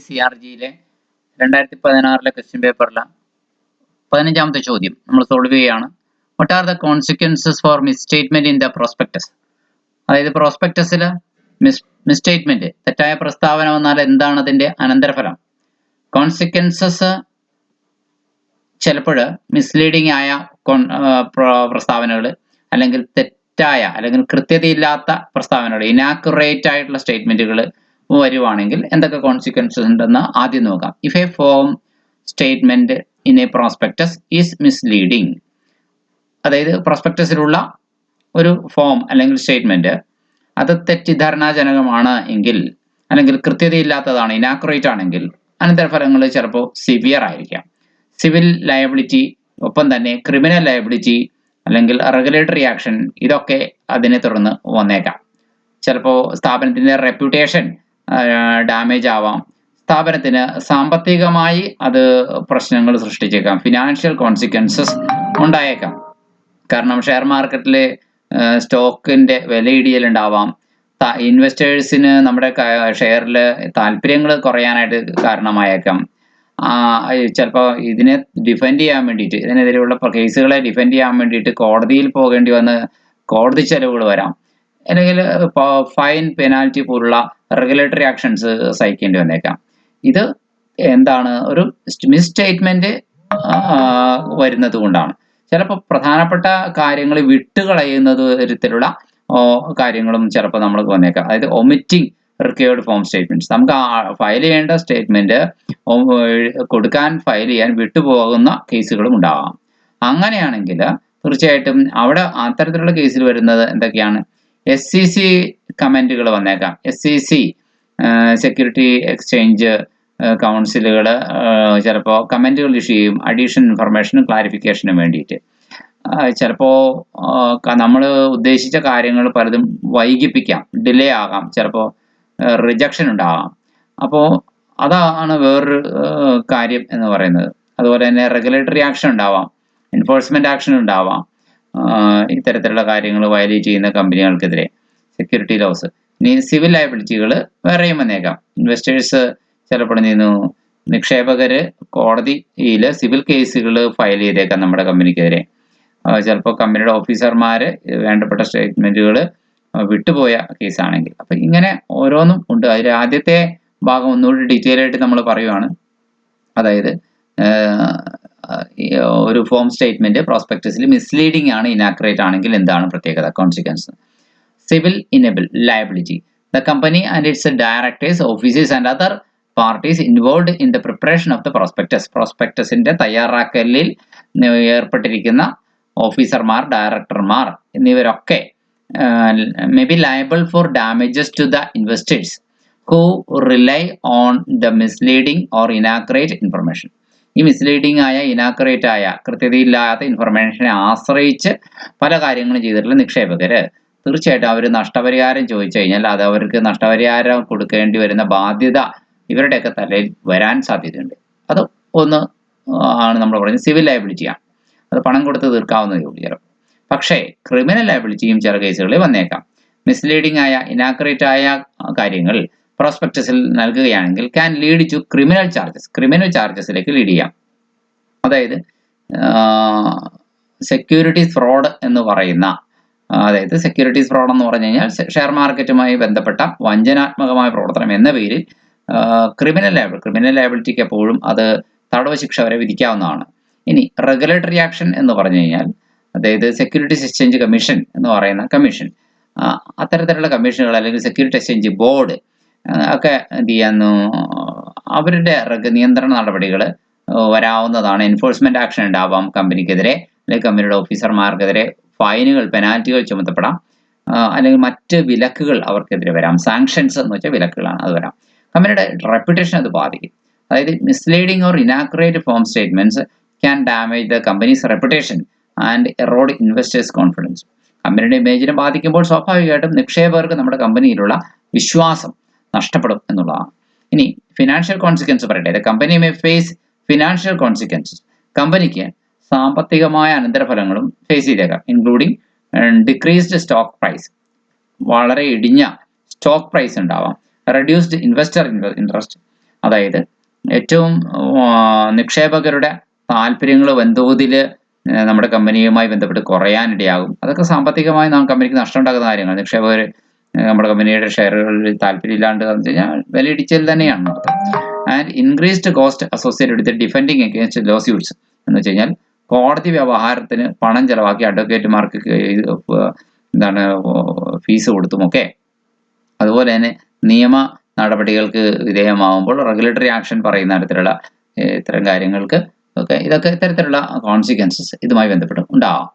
CRGയിലെ 2016 question പേപ്പറിലെ 15ാമത്തെ ചോദ്യം നമ്മൾ solve ചെയ്യുകയാണ്. What are the consequences for misstatement in the prospectus? അതായത് പ്രോസ്പെക്ടസിൽ മിസ്സ്റ്റേറ്റ്മെന്റ് തെറ്റായ പ്രസ്താവന വന്നാൽ എന്താണ് അതിന്റെ അനന്തരഫലം? കോൺസിക്വൻസസ് ചിലപ്പോൾ മിസ്ലീഡിംഗ് ആയ പ്രസ്താവനകൾ, അല്ലെങ്കിൽ തെറ്റായ അല്ലെങ്കിൽ കൃത്യതയില്ലാത്ത പ്രസ്താവനകൾ, ഇനാക്യുറേറ്റ് ആയിട്ടുള്ള സ്റ്റേറ്റ്മെന്റുകൾ വരുവാണെങ്കിൽ എന്തൊക്കെ കോൺസിക്വൻസസ് ഉണ്ടെന്ന് ആദ്യം നോക്കാം. If A form statement in A prospectus is misleading, അതായത് പ്രോസ്പെക്ടസിലുള്ള ഒരു ഫോം അല്ലെങ്കിൽ സ്റ്റേറ്റ്മെന്റ് അത് തെറ്റിദ്ധാരണാജനകമാണ് എങ്കിൽ, അല്ലെങ്കിൽ കൃത്യതയില്ലാത്തതാണ്, ഇനാക്യുറേറ്റ് ആണെങ്കിൽ അനന്തരഫലങ്ങൾ ചിലപ്പോൾ സിവിയർ ആയിരിക്കാം. സിവിൽ ലയബിലിറ്റി, ഒപ്പം തന്നെ ക്രിമിനൽ ലയബിലിറ്റി അല്ലെങ്കിൽ റെഗുലേറ്ററി ആക്ഷൻ, ഇതൊക്കെ അതിനെ തുടർന്ന് വന്നേക്കാം. ചിലപ്പോൾ സ്ഥാപനത്തിന്റെ റെപ്യൂട്ടേഷൻ ഡാമേജ് ആവാം, സ്ഥാപനത്തിന് സാമ്പത്തികമായി അത് പ്രശ്നങ്ങൾ സൃഷ്ടിച്ചേക്കാം, ഫിനാൻഷ്യൽ കോൺസിക്വൻസസ് ഉണ്ടായേക്കാം. കാരണം ഷെയർ മാർക്കറ്റിലെ സ്റ്റോക്കിന്റെ വിലയിടിയൽ ഉണ്ടാവാം, ഇൻവെസ്റ്റേഴ്സിന് നമ്മുടെ ഷെയറിൽ താല്പര്യങ്ങൾ കുറയാനായിട്ട് കാരണമായേക്കാം. ചിലപ്പോൾ ഇതിനെ ഡിഫെൻഡ് ചെയ്യാൻ വേണ്ടിയിട്ട്, ഇതിനെതിരെയുള്ള കേസുകളെ ഡിഫെൻഡ് ചെയ്യാൻ വേണ്ടിയിട്ട് കോടതിയിൽ പോകേണ്ടി വന്ന് കോടതി ചെലവുകൾ വരാം, അല്ലെങ്കിൽ ഫൈൻ, പെനാൽറ്റി പോലുള്ള റെഗുലേറ്ററി ആക്ഷൻസ് സഹിക്കേണ്ടി വന്നേക്കാം. ഇത് എന്താണ്, ഒരു മിസ്സ്റ്റേറ്റ്മെന്റ് വരുന്നത് കൊണ്ടാണ്. ചിലപ്പോൾ പ്രധാനപ്പെട്ട കാര്യങ്ങൾ വിട്ടുകളയുന്നത് തരത്തിലുള്ള കാര്യങ്ങളും ചിലപ്പോൾ നമ്മൾക്ക് വന്നേക്കാം. അതായത് ഒമിറ്റിംഗ് റിക്വയർഡ് ഫോം സ്റ്റേറ്റ്മെന്റ്സ്, നമുക്ക് ഫയൽ ചെയ്യേണ്ട സ്റ്റേറ്റ്മെന്റ് ഫയൽ ചെയ്യാൻ വിട്ടുപോകുന്ന കേസുകളും ഉണ്ടാവാം. അങ്ങനെയാണെങ്കിൽ തീർച്ചയായിട്ടും അവിടെ അത്തരത്തിലുള്ള കേസിൽ വരുന്നത് എന്തൊക്കെയാണ്? SEC കമന്റുകൾ വന്നേക്കാം. SEC സെക്യൂരിറ്റി എക്സ്ചേഞ്ച് കൗൺസിലുകൾ ചിലപ്പോൾ കമന്റുകൾ ഇഷ്യൂ ചെയ്യും, അഡീഷണൽ ഇൻഫർമേഷനും ക്ലാരിഫിക്കേഷനും വേണ്ടിയിട്ട്. ചിലപ്പോൾ നമ്മൾ ഉദ്ദേശിച്ച കാര്യങ്ങൾ പലതും വൈകിപ്പിക്കാം, ഡിലേ ആകാം, ചിലപ്പോൾ റിജക്ഷൻ ഉണ്ടാകാം. അപ്പോൾ അതാണ് വേറൊരു കാര്യം എന്ന് പറയുന്നത്. അതുപോലെ തന്നെ റെഗുലേറ്ററി ആക്ഷൻ ഉണ്ടാവാം, എൻഫോഴ്സ്മെന്റ് ആക്ഷൻ ഉണ്ടാവാം, ഇത്തരത്തിലുള്ള കാര്യങ്ങൾ വയലേറ്റ് ചെയ്യുന്ന കമ്പനികൾക്കെതിരെ സെക്യൂരിറ്റി ലോസ്. ഇനി സിവിൽ ലയബിലിറ്റികൾ വേറെയും വന്നേക്കാം. ഇൻവെസ്റ്റേഴ്സ് ചിലപ്പോൾ നിക്ഷേപകര് കോടതിയിൽ സിവിൽ കേസുകൾ ഫയൽ ചെയ്തേക്കാം നമ്മുടെ കമ്പനിക്കെതിരെ. ചിലപ്പോൾ കമ്പനിയുടെ ഓഫീസർമാര് വേണ്ടപ്പെട്ട സ്റ്റേറ്റ്മെന്റുകൾ വിട്ടുപോയ കേസാണെങ്കിൽ. അപ്പൊ ഇങ്ങനെ ഓരോന്നും ഉണ്ട്. അതിൽ ആദ്യത്തെ ഭാഗം ഒന്നുകൂടി ഡീറ്റെയിൽ ആയിട്ട് നമ്മൾ പറയുവാണ്. അതായത് ഒരു ഫോം സ്റ്റേറ്റ്മെന്റ് പ്രോസ്പെക്ടസിൽ മിസ്ലീഡിംഗ് ആണ്, ഇനാക്യുറേറ്റ് ആണെങ്കിൽ എന്താണ് പ്രത്യേകത, consequence? Civil liability, the company and its directors, officers and other parties involved in the preparation of the prospectus, പ്രോസ്പെക്ടസിന്റെ തയ്യാറാക്കലിൽ ഏർപ്പെട്ടിരിക്കുന്ന ഓഫീസർമാർ, ഡയറക്ടർമാർ എന്നിവരൊക്കെ may be liable for damages to the investors who rely on the misleading or inaccurate information. ഈ misleading ആയ, inaccurate ആയ, കൃത്യതയില്ലാത്ത ഇൻഫർമേഷനെ ആശ്രയിച്ച് പല കാര്യങ്ങളും ചെയ്തിട്ടുള്ള നിക്ഷേപകര് തീർച്ചയായിട്ടും അവർ നഷ്ടപരിഹാരം ചോദിച്ചു കഴിഞ്ഞാൽ അത് അവർക്ക് നഷ്ടപരിഹാരം കൊടുക്കേണ്ടി വരുന്ന ബാധ്യത ഇവരുടെയൊക്കെ തലയിൽ വരാൻ സാധ്യതയുണ്ട്. അത് ഒന്ന് ആണ് നമ്മൾ പറയുന്നത് സിവിൽ ലയബിലിറ്റിയാണ്. അത് പണം കൊടുത്ത് തീർക്കാവുന്നതേ ഉള്ളൂ ചിലപ്പോൾ. പക്ഷേ ക്രിമിനൽ ലയബിലിറ്റിയും ചില കേസുകളിൽ വന്നേക്കാം. മിസ്ലീഡിംഗ് ആയ, ഇനാക്യുറേറ്റ് ആയ കാര്യങ്ങൾ പ്രോസ്പെക്ടസിൽ നൽകുകയാണെങ്കിൽ ക്യാൻ ലീഡ് ടു ക്രിമിനൽ ചാർജസിലേക്ക് ലീഡ് ചെയ്യാം. അതായത് സെക്യൂരിറ്റീസ് ഫ്രോഡ് എന്ന് പറയുന്ന, അതായത് സെക്യൂരിറ്റീസ് ഫ്രോഡ് എന്ന് പറഞ്ഞു കഴിഞ്ഞാൽ ഷെയർ മാർക്കറ്റുമായി ബന്ധപ്പെട്ട വഞ്ചനാത്മകമായ പ്രവർത്തനം എന്ന പേരിൽ ക്രിമിനൽ ലയബിലിറ്റിക്ക് എപ്പോഴും അത് തടവ് ശിക്ഷ വരെ വിധിക്കാവുന്നതാണ്. ഇനി റെഗുലേറ്ററി ആക്ഷൻ എന്ന് പറഞ്ഞു കഴിഞ്ഞാൽ, അതായത് സെക്യൂരിറ്റീസ് എക്സ്ചേഞ്ച് കമ്മീഷൻ എന്ന് പറയുന്ന കമ്മീഷൻ, അത്തരത്തിലുള്ള കമ്മീഷനുകൾ അല്ലെങ്കിൽ സെക്യൂരിറ്റി എക്സ്ചേഞ്ച് ബോർഡ് ഒക്കെ എന്ത് ചെയ്യാന്നു, അവരുടെ നിയന്ത്രണ നടപടികൾ വരാവുന്നതാണ്. എൻഫോഴ്സ്മെന്റ് ആക്ഷൻ ഉണ്ടാവാം കമ്പനിക്കെതിരെ, അല്ലെങ്കിൽ കമ്പനിയുടെ ഓഫീസർമാർക്കെതിരെ ഫൈനുകൾ, പെനാൽറ്റികൾ ചുമത്തപ്പെടാം, അല്ലെങ്കിൽ മറ്റ് വിലക്കുകൾ അവർക്കെതിരെ വരാം. സാങ്ഷൻസ് എന്ന് വെച്ചാൽ വിലക്കുകളാണ്, അത് വരാം. കമ്പനിയുടെ റെപ്യൂട്ടേഷൻ അത് ബാധിക്കും. അതായത് misleading or inaccurate form statements can damage the company's reputation and erode investors' confidence. കമ്പനിയുടെ ഇമേജിനെ ബാധിക്കുമ്പോൾ സ്വാഭാവികമായിട്ടും നിക്ഷേപകർക്ക് നമ്മുടെ കമ്പനിയിലുള്ള വിശ്വാസം നഷ്ടപ്പെടും എന്നുള്ളതാണ്. ഇനി ഫിനാൻഷ്യൽ കോൺസിക്വൻസ് പറയട്ടെ. Company may face financial consequences, കമ്പനിക്ക് സാമ്പത്തികമായ അനന്തരഫലങ്ങളും ഫേസ് ചെയ്തേക്കാം. ഇൻക്ലൂഡിങ് ഡിക്രീസ്ഡ് സ്റ്റോക്ക് പ്രൈസ്, വളരെ ഇടിഞ്ഞ സ്റ്റോക്ക് പ്രൈസ് ഉണ്ടാവാം, റെഡ്യൂസ്ഡ് ഇൻവെസ്റ്റർ ഇൻട്രസ്റ്റ്, അതായത് ഏറ്റവും നിക്ഷേപകരുടെ താല്പര്യങ്ങൾ വൻതോതിൽ നമ്മുടെ കമ്പനിയുമായി ബന്ധപ്പെട്ട് കുറയാനിടയാകും. അതൊക്കെ സാമ്പത്തികമായി കമ്പനിക്ക് നഷ്ടം ഉണ്ടാക്കുന്ന കാര്യങ്ങൾ. നിക്ഷേപകർ നമ്മുടെ കമ്പനിയുടെ ഷെയറുകളിൽ താല്പര്യമില്ലാണ്ട് എന്ന് കഴിഞ്ഞാൽ വിലയിടിച്ചൽ തന്നെയാണ്. And increased cost associated with defending against lawsuits എന്ന് വെച്ച് കഴിഞ്ഞാൽ കോടതി വ്യവഹാരത്തിന് പണം ചെലവാക്കി അഡ്വക്കേറ്റുമാർക്ക് എന്താണ് ഫീസ് കൊടുത്തുമൊക്കെ, അതുപോലെ തന്നെ നിയമ നടപടികൾക്ക് വിധേയമാവുമ്പോൾ റെഗുലേറ്ററി ആക്ഷൻ പറയുന്ന തരത്തിലുള്ള ഇത്തരം കാര്യങ്ങൾക്ക് ഇതൊക്കെ ഇത്തരത്തിലുള്ള കോൺസിക്വൻസസ് ഇതുമായി ബന്ധപ്പെട്ട് ഉണ്ടാവാം.